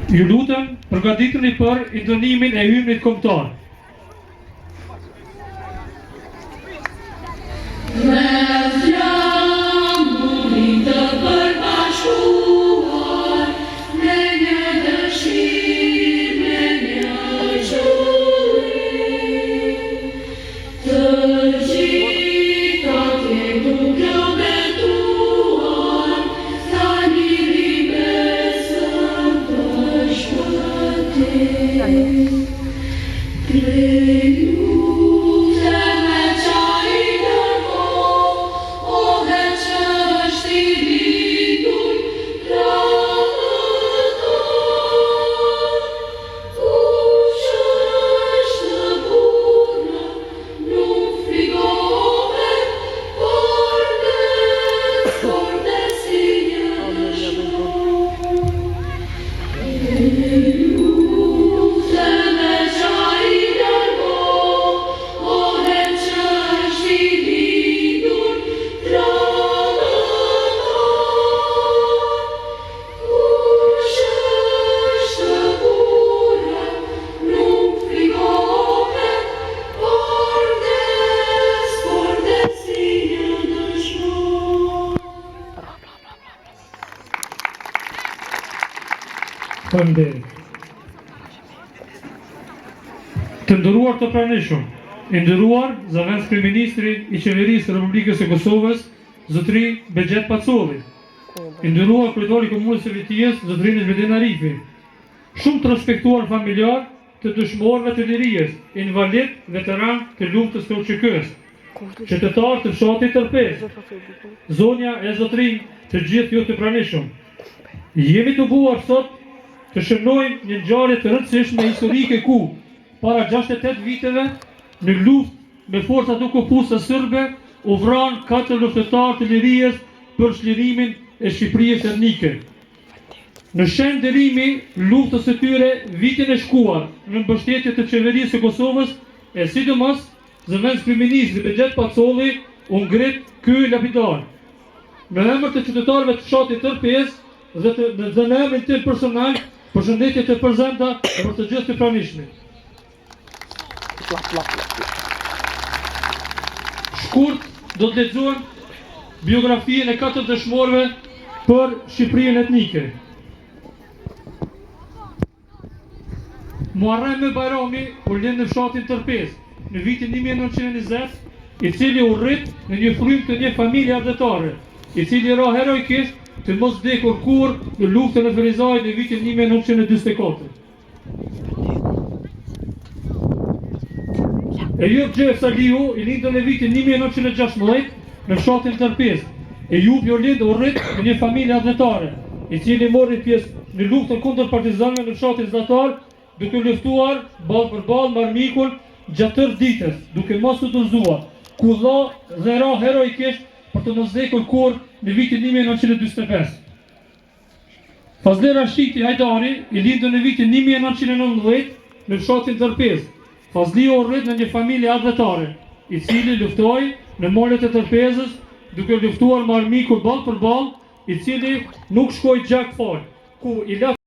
Ju lutem, përgatituni për intonimin e hymnit kombëtar. Faleminderit. Të nderuar të pranishëm, i nderuar zëvendës kryeministri i Qeverisë së Republikës së Kosovës, zotëri Bexhet Pacolli, i nderuar kryetari i Komunës së Vitijës, zotëri Nezmettin Arifi, shumë të respektuar familjar të dëshmorëve të lirisë, invalid, veteran të luftës së UÇK-s, qytetar të fshatit Tërpez, zonja e zotërinj të gjithë ju të pranishëm. Jemi të buar sot të shënojmë një ngjarje të rëndësishme historike ku, para 68 viteve, në luftë me forcat okupuese serbe, u vranë 4 luftëtarë të lirisë për çlirimin e Shqipërisë etnike. Në shenjë nderimi luftës së tyre vitin e shkuar në mbështetje të Qeverisë së Kosovës, e sidomos zëvendës kryeministri Bexhet Pacolli u ngrit ky lapidar. Në emër të qytetarëve të fshatit Tërpez dhe në emrin tim personal, përshëndetje të përzemta për të gjithë të pranishmit. Shkurt do të lexuam biografinë e 4 dëshmorëve për Shqipërinë etnike. Muharrem Bajrami u lind në fshatin Tërpez në vitin 1920, i cili u rrit në një frymë të një familje argjetare, i cili ra heroikisht të mos vdekur kur në luftën e Ferizajit në vitin 1944. Ejub Xhef Salihu i lindën në vitin 1916 në fshatin Tërpez. Ejub u lind u rrit në një familje argjetare, i cili mori pjesë në luftën kundër partizanëve në fshatin Zlatar, duke luftuar ballë për ballë me armikun gjatë tërë ditës, duke mos u dorëzuar, ku dha dhe ra heroikisht për të mos vdekur kur në vitin 1945. Fazli Rashidi Hajdari i lindën në vitin 1919 në fshatin Tërpez. Fazli u rrit në një familje argjetare, i cili luftoi në malet e Tërpezës, duke luftuar me armikun ballë për ballë, i cili nuk shkoi gjak fal, ku i la